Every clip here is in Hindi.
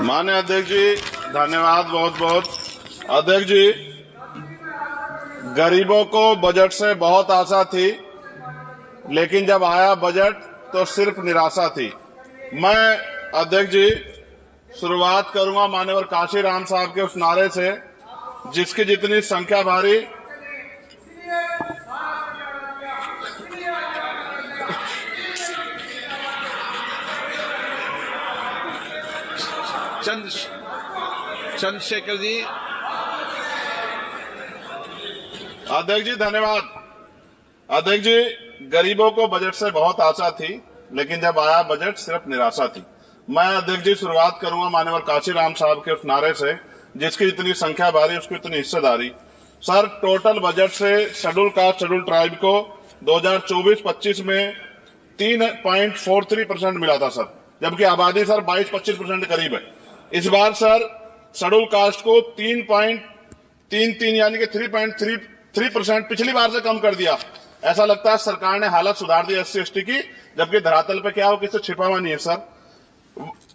माननीय अध्यक्ष जी धन्यवाद बहुत बहुत। अध्यक्ष जी, गरीबों को बजट से बहुत आशा थी, लेकिन जब आया बजट तो सिर्फ निराशा थी। मैं अध्यक्ष जी शुरुआत करूंगा माननीय काशीराम साहब के उस नारे से, जिसकी जितनी संख्या भारी चंद्रशेखर जी। अध्यक्ष जी धन्यवाद। अध्यक्ष जी, गरीबों को बजट से बहुत आशा थी, लेकिन जब आया बजट सिर्फ निराशा थी। मैं अध्यक्ष जी शुरुआत करूंगा माननीय काशीराम साहब के उस नारे से, जिसकी जितनी संख्या भारी उसकी उतनी हिस्सेदारी। सर, टोटल बजट से शेड्यूल कास्ट शेड्यूल ट्राइब को 2024-25 में 3.43% मिला था सर, जबकि आबादी सर 22-25% करीब है। इस बार सर शेड्यूल कास्ट को 3.33 यानी कि 3.33% पिछली बार से कम कर दिया। ऐसा लगता है सरकार ने हालत सुधार दी SC/ST की, जबकि धरातल पे क्या हो किसी छिपा हुआ नहीं है सर।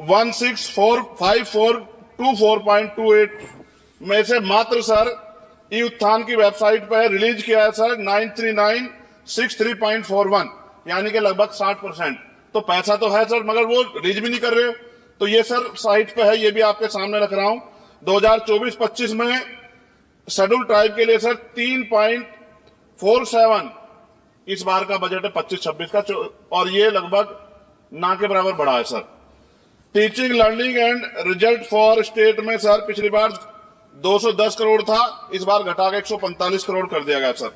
1645424.28 में से मात्र सर ई उत्थान की वेबसाइट पर रिलीज किया है सर 93963.41, यानी कि लगभग 60%। तो पैसा तो है सर, मगर वो रिलीज भी नहीं कर रहे। तो ये सर साइट पे है, ये भी आपके सामने रख रहा हूं। 2024-25 में शेड्यूल ट्राइब के लिए सर 3.47 इस बार का बजट है 25-26 का, और ये लगभग ना के बराबर बढ़ा है sir. Teaching learning and result for state में सर पिछली बार 210 करोड़ था, इस बार घटा के 145 करोड़ कर दिया गया sir.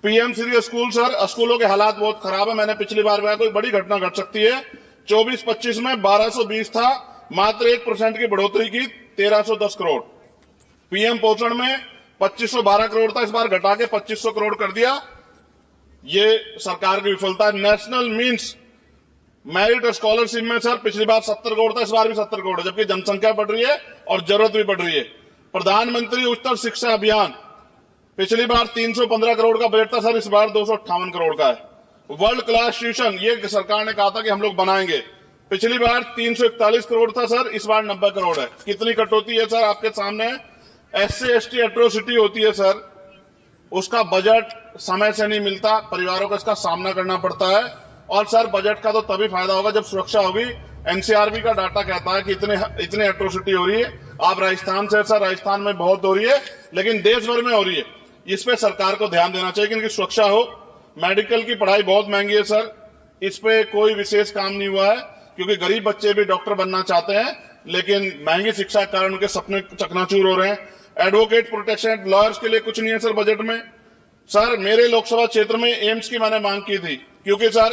PM Shri school sir, स्कूलों के हालात बहुत खराब है। मैंने पिछली बार कहा कोई बड़ी घटना घट सकती है। 24-25 में 1220 था, मात्र 1% की बढ़ोतरी की 1310 करोड़। PM पोषण में 2512 करोड़ था, इस बार घटा के 2500 करोड़ कर दिया। ये सरकार की विफलता है। नेशनल मीन्स मेरिट स्कॉलरशिप में सर पिछली बार 70 करोड़ था, इस बार भी 70 करोड़ है, जबकि जनसंख्या बढ़ रही है और जरूरत भी बढ़ रही है। प्रधानमंत्री उच्चतर शिक्षा अभियान पिछली बार 315 करोड़ का बजट था सर, इस बार 258 करोड़ का है। वर्ल्ड क्लास ट्यूशन ये सरकार ने कहा था कि हम लोग बनाएंगे, पिछली बार 341 करोड़ था सर, इस बार 90 करोड़ है। कितनी कटौती है सर आपके सामने। SC/ST एट्रोसिटी होती है सर, उसका बजट समय से नहीं मिलता, परिवारों को इसका सामना करना पड़ता है। और सर बजट का तो तभी फायदा होगा जब सुरक्षा होगी। NCRB का डाटा कहता है कि इतने एट्रोसिटी हो रही है। आप राजस्थान से सर, राजस्थान में बहुत हो रही है, लेकिन देश भर में हो रही है। इस पे सरकार को ध्यान देना चाहिए कि इनकी सुरक्षा हो। मेडिकल की पढ़ाई बहुत महंगी है सर, इस पे कोई विशेष काम नहीं हुआ है, क्योंकि गरीब बच्चे भी डॉक्टर बनना चाहते हैं, लेकिन महंगी शिक्षा के कारण उनके सपने चकनाचूर हो रहे हैं। एडवोकेट प्रोटेक्शन लॉयर्स के लिए कुछ नहीं है सर बजट में। सर मेरे लोकसभा क्षेत्र में एम्स की मैंने मांग की थी, क्योंकि सर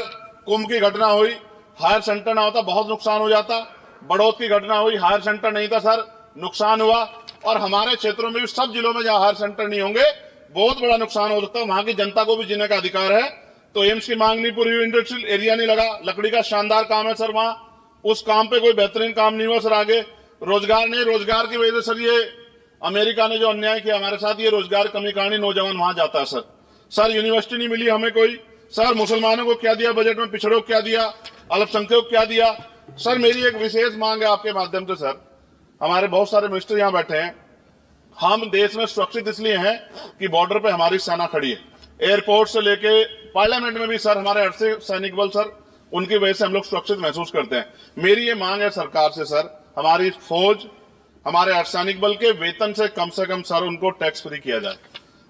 कुंभ की घटना हुई, हायर सेंटर ना होता बहुत नुकसान हो जाता। बड़ौद की घटना हुई, हायर सेंटर नहीं था सर, नुकसान हुआ। और हमारे क्षेत्रों में भी सब जिलों में जहां हायर सेंटर नहीं होंगे बहुत बड़ा नुकसान हो सकता है। वहां की जनता को भी जीने का अधिकार है। तो एम्स की मांग नहीं पूरी हुई, इंडस्ट्रियल एरिया नहीं लगा। लकड़ी का शानदार काम है सर वहां, उस काम पे कोई बेहतरीन काम नहीं हुआ सर। आगे रोजगार नहीं, रोजगार की वजह से सर ये अमेरिका ने जो अन्याय किया हमारे साथ, ये रोजगार कमी कहानी, नौजवान वहां जाता है सर। सर यूनिवर्सिटी नहीं मिली हमें कोई। सर मुसलमानों को क्या दिया बजट में, पिछड़ों को क्या दिया, अल्पसंख्यकों को क्या दिया। सर मेरी एक विशेष मांग है आपके माध्यम से सर, हमारे बहुत सारे मिनिस्टर यहां बैठे हैं। हम देश में सुरक्षित इसलिए हैं कि बॉर्डर पे हमारी सेना खड़ी है। एयरपोर्ट से लेके पार्लियामेंट में भी सर हमारे अर्धसैनिक सैनिक बल सर, उनकी वजह से हम लोग सुरक्षित महसूस करते हैं। मेरी ये मांग है सरकार से सर, हमारी फौज, हमारे अर्धसैनिक बल के वेतन से कम सर उनको टैक्स फ्री किया जाए।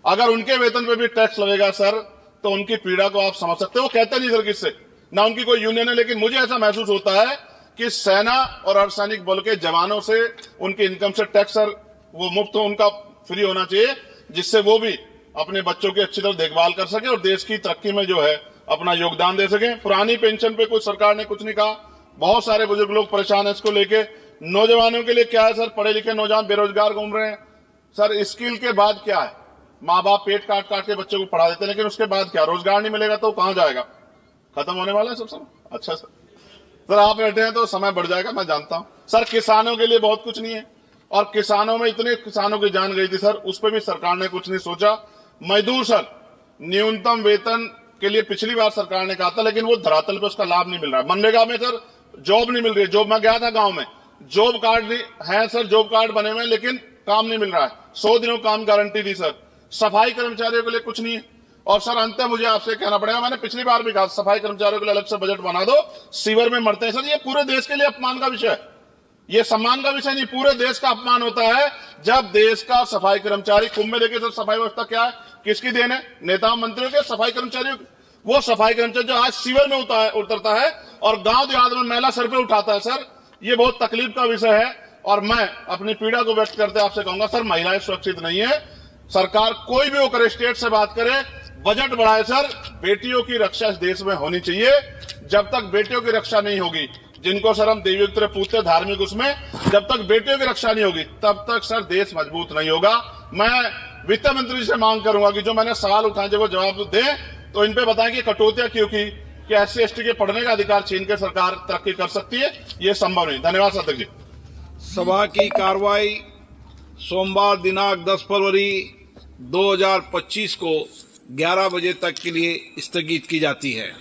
अगर उनके वेतन पे भी टैक्स लगेगा सर, तो उनकी पीड़ा को आप समझ सकते हो। वो कहते नहीं सर किससे, ना उनकी कोई यूनियन है, लेकिन मुझे ऐसा महसूस होता है कि सेना और अर्धसैनिक बल के जवानों से उनकी इनकम से टैक्स सर वो मुफ्त हो, उनका फ्री होना चाहिए, जिससे वो भी अपने बच्चों की अच्छी तरह देखभाल कर सके और देश की तरक्की में जो है अपना योगदान दे सके। पुरानी पेंशन पे कोई सरकार ने कुछ नहीं कहा, बहुत सारे बुजुर्ग लोग परेशान है इसको लेके। नौजवानों के लिए क्या है सर, पढ़े लिखे नौजवान बेरोजगार घूम रहे हैं सर। स्किल के बाद क्या है, माँ बाप पेट काट काट के बच्चों को पढ़ा देते हैं, लेकिन उसके बाद क्या, रोजगार नहीं मिलेगा तो कहां जाएगा, खत्म होने वाला है सब सर। अच्छा सर आप बैठे हैं तो समय बढ़ जाएगा, मैं जानता हूं सर। किसानों के लिए बहुत कुछ नहीं है, और किसानों में इतने किसानों की जान गई थी सर, उस पर भी सरकार ने कुछ नहीं सोचा। मजदूर सर, न्यूनतम वेतन के लिए पिछली बार सरकार ने कहा था, लेकिन वो धरातल पे उसका लाभ नहीं मिल रहा है। मनरेगा में सर जॉब नहीं मिल रही है। जॉब, मैं गया था गांव में, जॉब कार्ड है सर, जॉब कार्ड बने हुए हैं, लेकिन काम नहीं मिल रहा है। 100 दिनों काम गारंटी दी सर। सफाई कर्मचारियों के लिए कुछ नहीं है। और सर अंत मुझे आपसे कहना पड़ेगा, मैंने पिछली बार भी कहा सफाई कर्मचारियों के लिए अलग से बजट बना दो, सीवर में मरते हैं सर। ये पूरे देश के लिए अपमान का विषय है, ये सम्मान का विषय नहीं, पूरे देश का अपमान होता है जब देश का सफाई कर्मचारी। कुंभ में देखिए सर, सफाई व्यवस्था क्या है, किसकी देन है? नेताओं मंत्रियों के, सफाई कर्मचारियों की। वो सफाई कर्मचारी जो आज सीवर में उतरता है और गांव देहात में मैला सर पे उठाता है सर, ये बहुत तकलीफ का विषय है। और मैं अपनी पीड़ा को व्यक्त करते आपसे कहूंगा सर, महिलाएं सुरक्षित नहीं है। सरकार कोई भी वो करे, स्टेट से बात करे, बजट बढ़ाए सर। बेटियों की रक्षा इस देश में होनी चाहिए। जब तक बेटियों की रक्षा नहीं होगी, जिनको सर हम देवयुक्त पूछते धार्मिक, उसमें जब तक बेटियों की रक्षा नहीं होगी तब तक सर देश मजबूत नहीं होगा। मैं वित्त मंत्री से मांग करूंगा कि जो मैंने सवाल उठाए जब वो जवाब दें, तो इन पे बताएं कि कटौतियां क्यों की, कि SC/ST के पढ़ने का अधिकार छीन के सरकार तरक्की कर सकती है, ये संभव नहीं। धन्यवाद अध्यक्ष जी। सभा की कार्रवाई सोमवार दिनांक 10 फरवरी 2025 को 11 बजे तक के लिए स्थगित की जाती है।